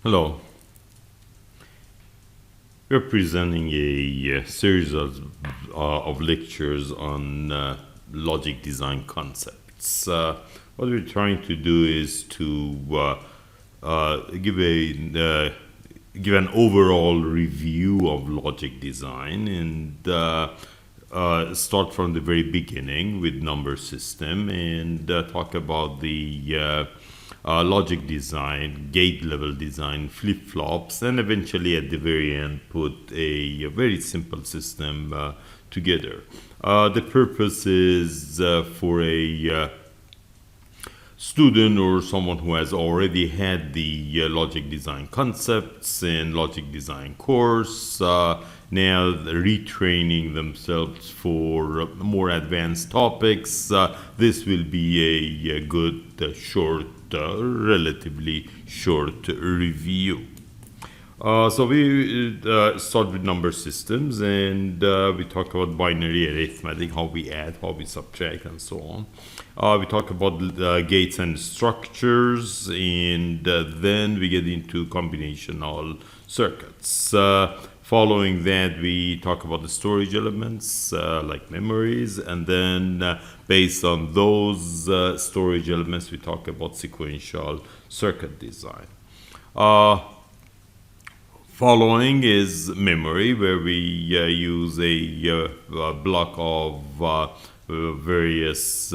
Hello. We're presenting a series of lectures on logic design concepts. What we're trying to do is to give an overall review of logic design and start from the very beginning with number system and talk about the logic design, gate level design, flip-flops, and eventually at the very end put a very simple system together. The purpose is for a student or someone who has already had the logic design concepts and logic design course, now retraining themselves for more advanced topics. This will be a good relatively short review. So we start with number systems, and we talk about binary arithmetic, how we add, how we subtract, and so on. We talk about gates and structures, and then we get into combinational circuits. Following that, we talk about the storage elements like memories, and then based on those storage elements, we talk about sequential circuit design. Following is memory, where we use a block of various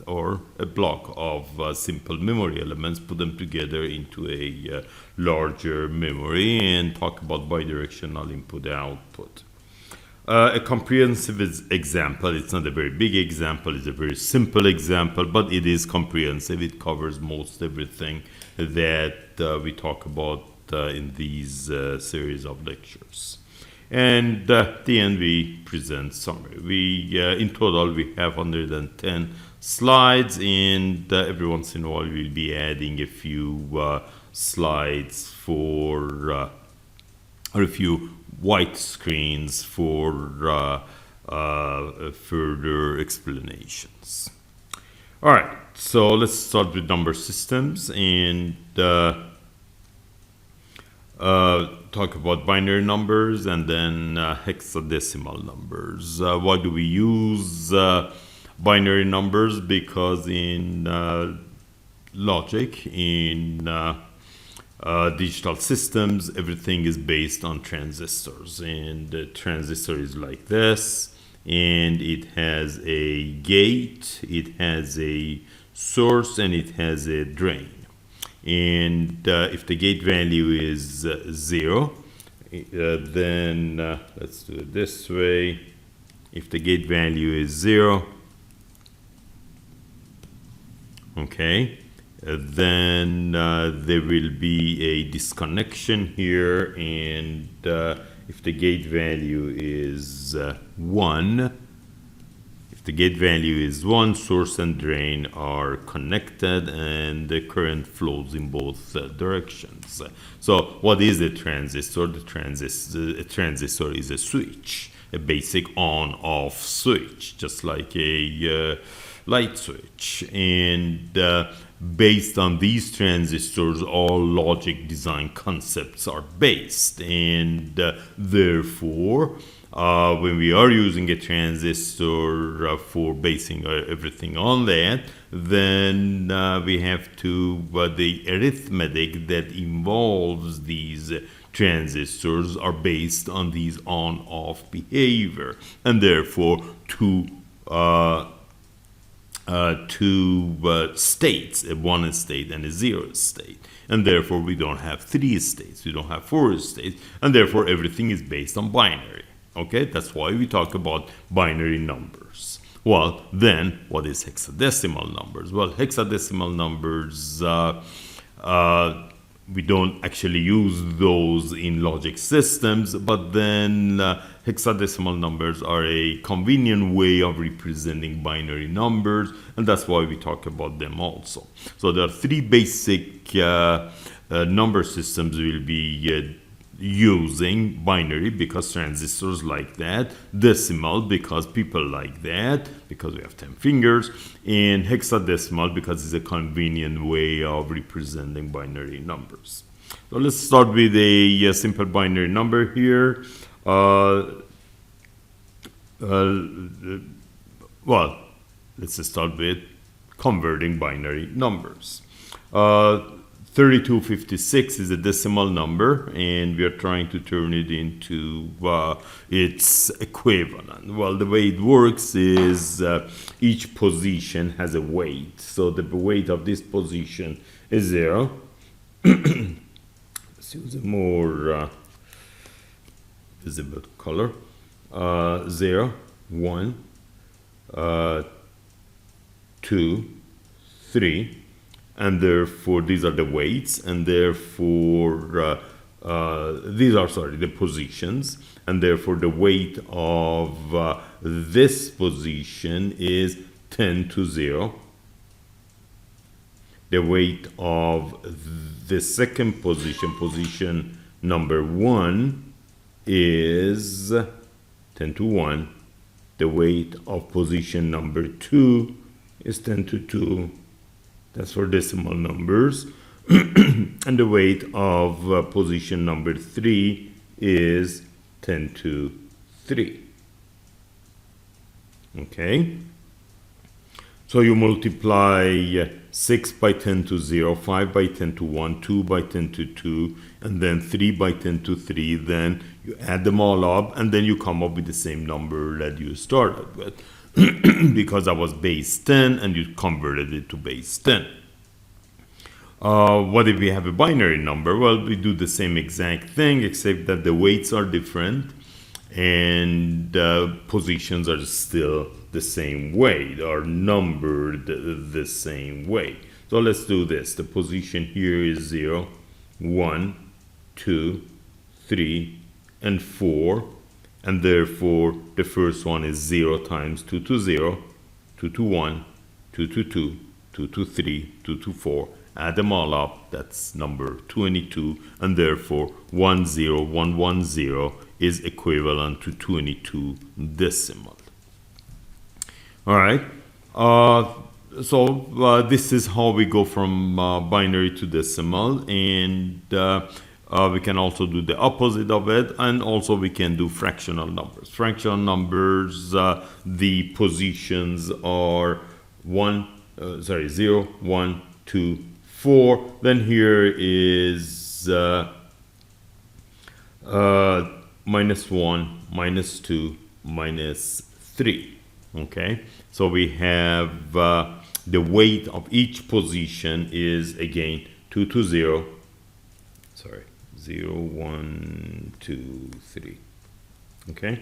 or a block of simple memory elements, put them together into a larger memory, and talk about bidirectional input-output. A comprehensive example, it's not a very big example, it's a very simple example, but it is comprehensive. It covers most everything that we talk about in these series of lectures. And at the end, we present summary. In total, we have 110 slides, and every once in a while, we'll be adding a few slides for or a few white screens for further explanations. All right, so let's start with number systems and talk about binary numbers and then hexadecimal numbers. Why do we use binary numbers? Because in logic, in digital systems, everything is based on transistors, and the transistor is like this, and it has a gate, it has a source, and it has a drain. And if the gate value is 0, then let's do it this way. If the gate value is 0, okay, then there will be a disconnection here, and if the gate value is 1, if the gate value is 1, source and drain are connected, and the current flows in both directions. So what is a transistor? A transistor is a switch, a basic on-off switch, just like a light switch. And based on these transistors, all logic design concepts are based, and therefore when we are using a transistor for basing everything on that, then we have to the arithmetic that involves these transistors are based on these on-off behavior, and therefore two states, a 1 state and a 0 state, and therefore we don't have 3 states, we don't have 4 states, and therefore everything is based on binary. Okay, that's why we talk about binary numbers. Well, then what is hexadecimal numbers? Well, hexadecimal numbers, we don't actually use those in logic systems, but then hexadecimal numbers are a convenient way of representing binary numbers, and that's why we talk about them also. So there are 3 basic number systems we'll be using: binary because transistors like that, decimal because people like that, because we have 10 fingers, and hexadecimal because it's a convenient way of representing binary numbers. So let's start with a simple binary number here. Well, let's start with converting binary numbers. 3256 is a decimal number, and we are trying to turn it into its equivalent. Well, the way it works is each position has a weight. So the weight of this position is 0. Let's use a more visible color. 0, 1, 2, 3. And therefore, these are the weights, and therefore, these are, the positions, and therefore the weight of this position is 10 to 0. The weight of the second position, position number 1, is 10 to 1. The weight of position number 2 is 10 to 2. That's for decimal numbers. And the weight of position number 3 is 10 to 3. Okay? So you multiply 6 by 10 to 0, 5 by 10 to 1, 2 by 10 to 2, and then 3 by 10 to 3. Then you add them all up, and then you come up with the same number that you started with. Because that was base 10 and you converted it to base 10. What if we have a binary number? Well, we do the same exact thing, except that the weights are different and positions are still the same way, are numbered the same way. So let's do this. The position here is 0, 1, 2, 3, and 4. And therefore, the first one is 0 times 2 to 0, 2 to 1, 2 to 2, 2 to 3, 2 to 4. Add them all up, that's number 22. And therefore, 10110 is equivalent to 22 decimal. All right. So this is how we go from binary to decimal. And we can also do the opposite of it, and also we can do fractional numbers. Fractional numbers, the positions are 0, 1, 2, 4. Then here is minus 1, minus 2, minus 3. Okay, so we have the weight of each position is again 2 to 0. 0, 1, 2, 3. Okay.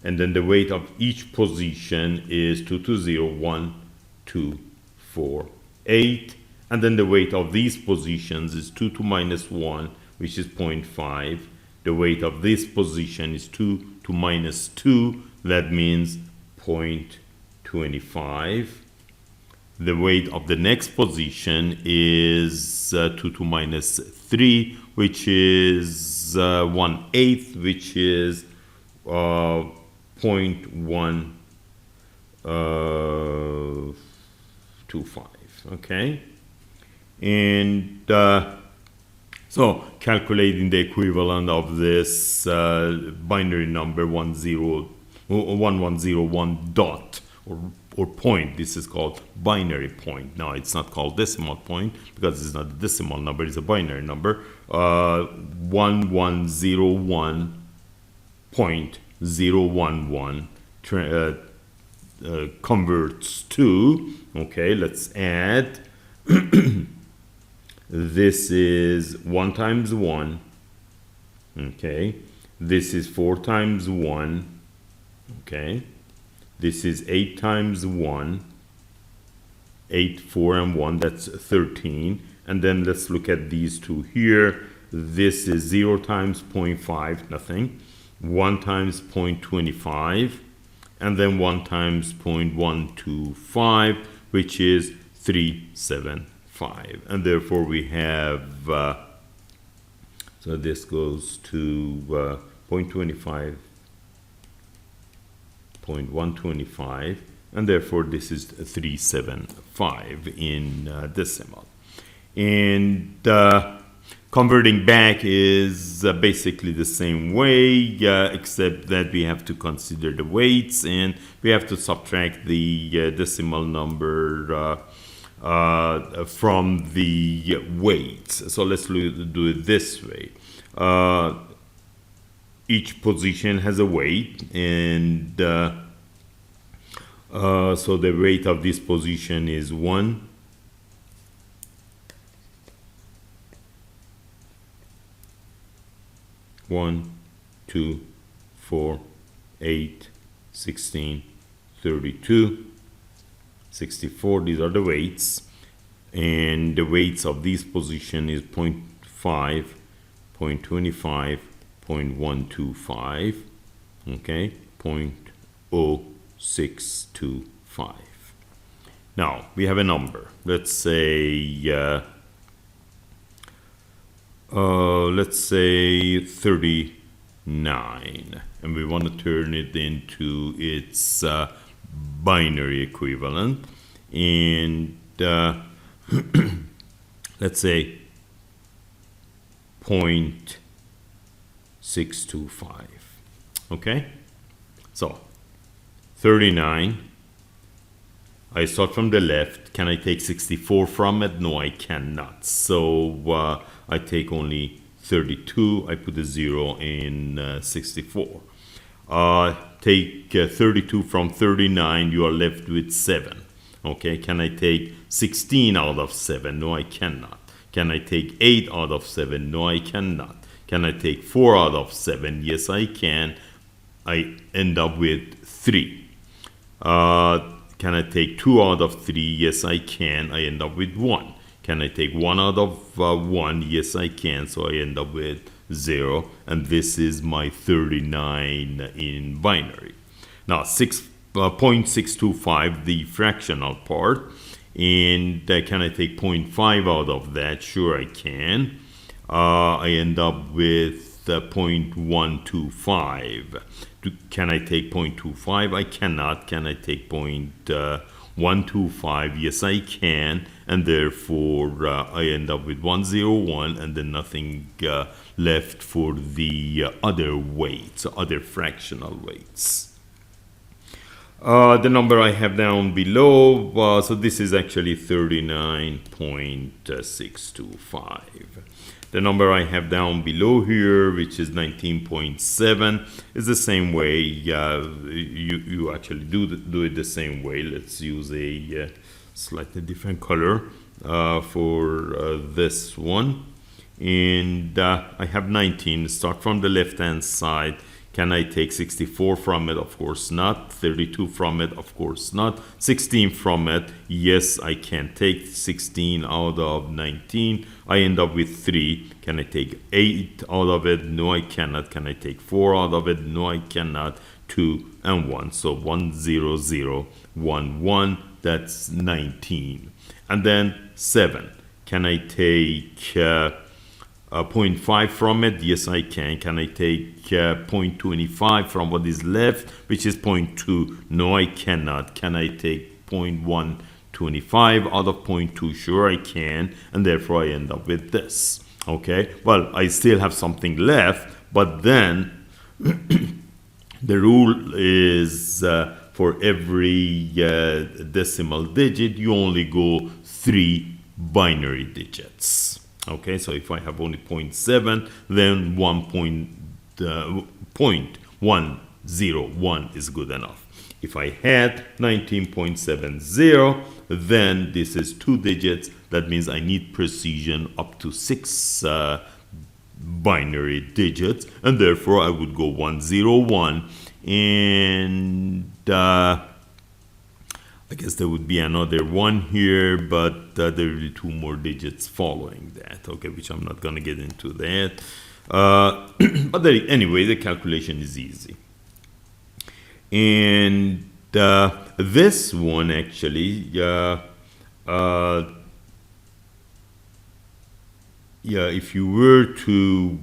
And then the weight of each position is 2 to 0, 1, 2, 4, 8. And then the weight of these positions is 2 to minus 1, which is 0.5. The weight of this position is 2 to minus 2. That means 0.25. The weight of the next position is 2 to minus 3, which is 1/8, which is 0.125. Okay, and so calculating the equivalent of this binary number 1101 dot or point. This is called binary point. Now it's not called decimal point because it's not a decimal number, it's a binary number. 1101.011 converts to, okay, let's add. This is 1 times 1. Okay, this is 4 times 1. Okay, this is 8 times 1. 8, 4, and 1, that's 13. And then let's look at these two here. This is 0 times 0.5, nothing. 1 times 0.25. And then 1 times 0.125, which is 375. And therefore we have, so this goes to 0.25, 0.125, and therefore this is 375 in decimal. And Converting back is basically the same way, except that we have to consider the weights and we have to subtract the decimal number from the weights. So let's do it this way. Each position has a weight, and so the weight of this position is 1. 1, 2, 4, 8, 16, 32, 64. These are the weights, and the weights of this position is 0.5, 0.25, 0.125, okay, 0.0625. Now we have a number. Let's say 39, and we want to turn it into its binary equivalent, and let's say 0.625. Okay, so 39. I start from the left. Can I take 64 from it? No, I cannot. So I take only 32. I put a 0 in 64. Take 32 from 39. You are left with 7. Okay, can I take 16 out of 7? No, I cannot. Can I take 8 out of 7? No, I cannot. Can I take 4 out of 7? Yes, I can. I end up with 3. Can I take 2 out of 3? Yes, I can. I end up with 1. Can I take 1 out of 1? Yes, I can. So I end up with 0. And this is my 39 in binary. Now, 0.625, the fractional part. And can I take 0.5 out of that? Sure, I can. I end up with 0.125. Can I take 0.25? I cannot. Can I take 0.125? Yes, I can. And therefore, I end up with 101, and then nothing left for the other weights, other fractional weights. The number I have down below, so this is actually 39.625. The number I have down below here, which is 19.7, is the same way. You actually do it the same way. Let's use a slightly different color for this one. And I have 19. Start from the left-hand side. Can I take 64 from it? Of course not. 32 from it? Of course not. 16 from it? Yes, I can take 16 out of 19. I end up with 3. Can I take 8 out of it? No, I cannot. Can I take 4 out of it? No, I cannot. 2 and 1. So 1, 0, 0, 1, 1. That's 19. And then 7. Can I take 0.5 from it? Yes, I can. Can I take 0.25 from what is left, which is 0.2? No, I cannot. Can I take 0.125 out of 0.2? Sure, I can. And therefore, I end up with this. Okay, well, I still have something left, but then the rule is for every decimal digit, you only go 3 binary digits. Okay, so if I have only 0.7, then 0.101 is good enough. If I had 19.70, then this is 2 digits. That means I need precision up to 6 binary digits, and therefore I would go 101, and I guess there would be another 1 here, but there will be 2 more digits following that, okay, which I'm not going to get into that. But anyway, the calculation is easy. And this one actually, if you were to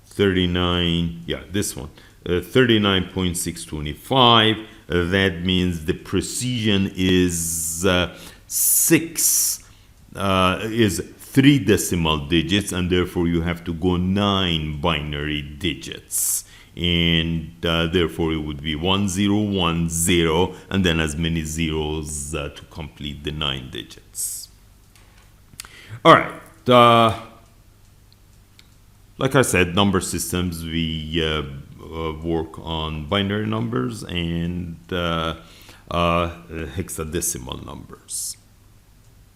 39, this one. 39.625, that means the precision is 6 is 3 decimal digits, and therefore you have to go 9 binary digits. And therefore it would be 1010, and then as many zeros to complete the 9 digits. All right. Like I said, number systems, we work on binary numbers and hexadecimal numbers.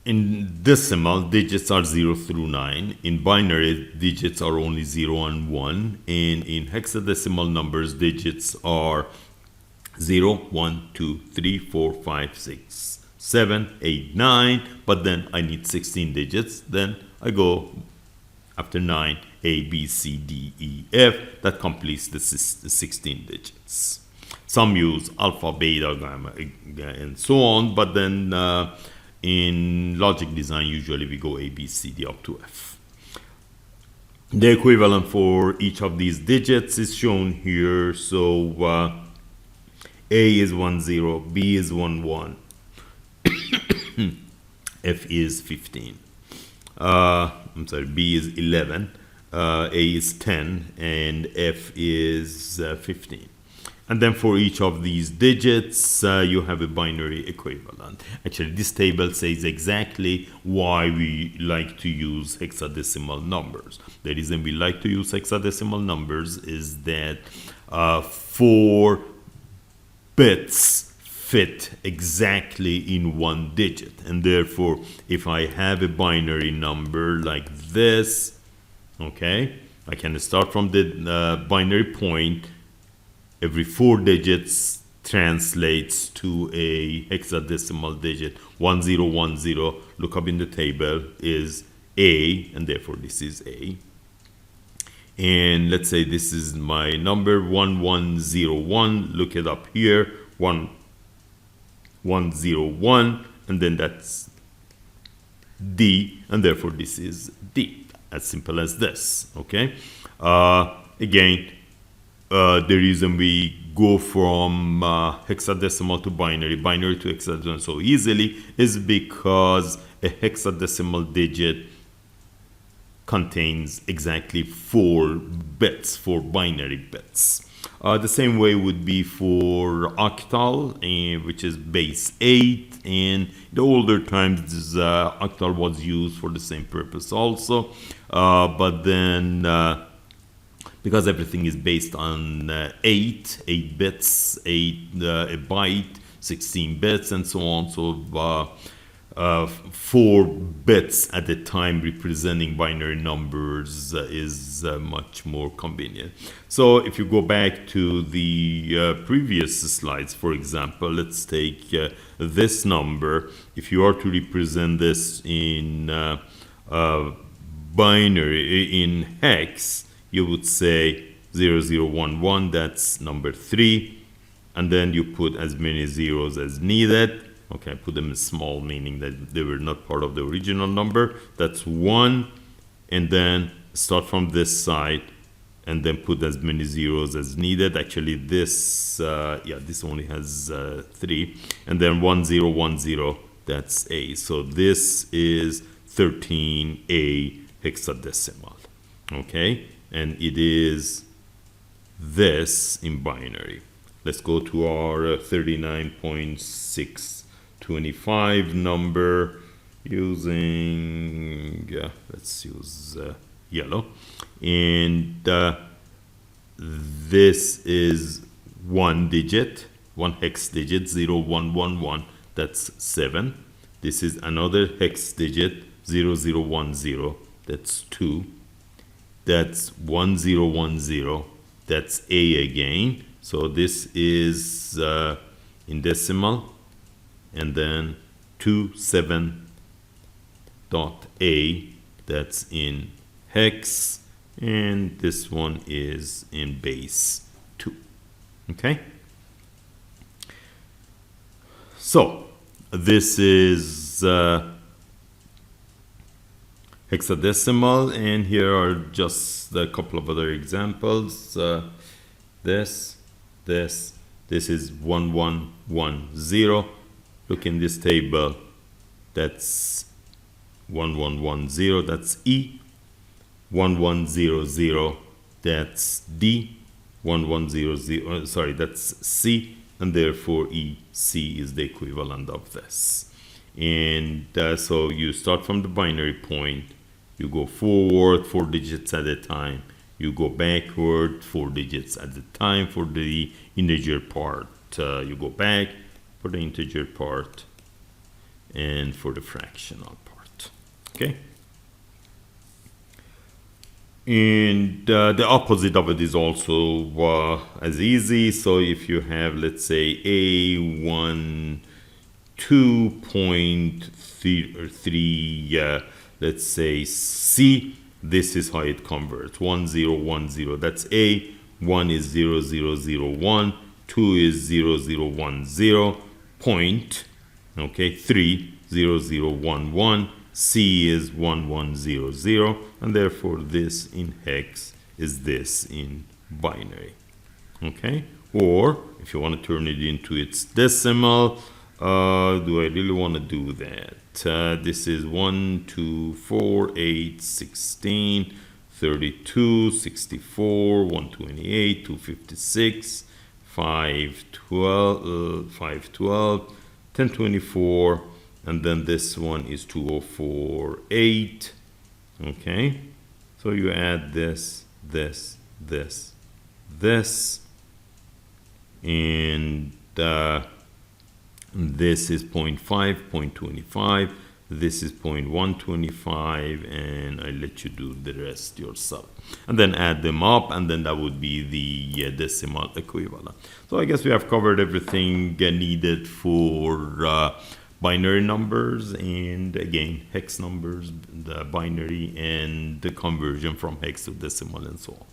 In decimal, digits are 0 through 9. In binary, digits are only 0 and 1. And in hexadecimal numbers, digits are 0, 1, 2, 3, 4, 5, 6, 7, 8, 9. But then I need 16 digits. Then I go after 9, A, B, C, D, E, F. That completes the 16 digits. Some use alpha, beta, gamma, and so on. But then in logic design, usually we go A, B, C, D up to F. The equivalent for each of these digits is shown here. So A is 10, B is 11, F is 15. I'm sorry, B is 11, A is 10, and F is 15. And then for each of these digits, you have a binary equivalent. Actually, this table says exactly why we like to use hexadecimal numbers. The reason we like to use hexadecimal numbers is that 4 bits fit exactly in 1 digit. And therefore, if I have a binary number like this, okay, I can start from the binary point. Every 4 digits translates to a hexadecimal digit. 1010, look up in the table, is A, and therefore this is A. And let's say this is my number 1101. Look it up here, 1101, and then that's D, and therefore this is D. As simple as this, okay? Again, the reason we go from hexadecimal to binary to hexadecimal so easily is because a hexadecimal digit contains exactly 4 bits, 4 binary bits. The same way would be for octal, which is base 8, and in the older times this octal was used for the same purpose also, but then because everything is based on 8 bits, a byte, 16 bits, and so on. So 4 bits at a time representing binary numbers is much more convenient. So if you go back to the previous slides, for example, let's take this number. If you are to represent this in binary, in hex, you would say 0011, that's number 3, and then you put as many zeros as needed. Okay, I put them in small, meaning that they were not part of the original number. That's 1, and then start from this side, and then put as many zeros as needed. Actually, this, this only has 3, and then 1010, that's A. So this is 13A hexadecimal, okay? And it is this in binary. Let's go to our 39.625 number using, let's use yellow. And this is 1 digit, 1 hex digit, 0111, that's 7. This is another hex digit, 0010, that's 2. That's 1010, that's A again. So this is in decimal, and then 27.A, that's in hex, and this one is in base 2. Okay? So this is hexadecimal, and here are just a couple of other examples. This is 1110. Look in this table, that's 1110, that's E. 1100, that's D. 1100, sorry, that's C, and therefore EC is the equivalent of this. And so you start from the binary point, you go forward 4 digits at a time, you go backward 4 digits at a time for the integer part, you go back for the integer part and for the fractional part. Okay. And the opposite of it is also as easy. So if you have, let's say, A1 2.3, let's say C, this is how it converts. 1010, that's A. 1 is 0001, 2 is 0010, point, okay, 3 0011, C is 1100, and therefore this in hex is this in binary. Okay, or if you want to turn it into its decimal, do I really want to do that? This is 1, 2, 4, 8, 16, 32, 64, 128, 256, 512, 1024, and then this one is 2048. Okay, so you add this, this, this, this, and this is 0.5, 0.25, this is 0.125, and I let you do the rest yourself, and then add them up, and then that would be the decimal equivalent. So I guess we have covered everything needed for binary numbers, and again hex numbers, the binary, and the conversion from hex to decimal, and so on.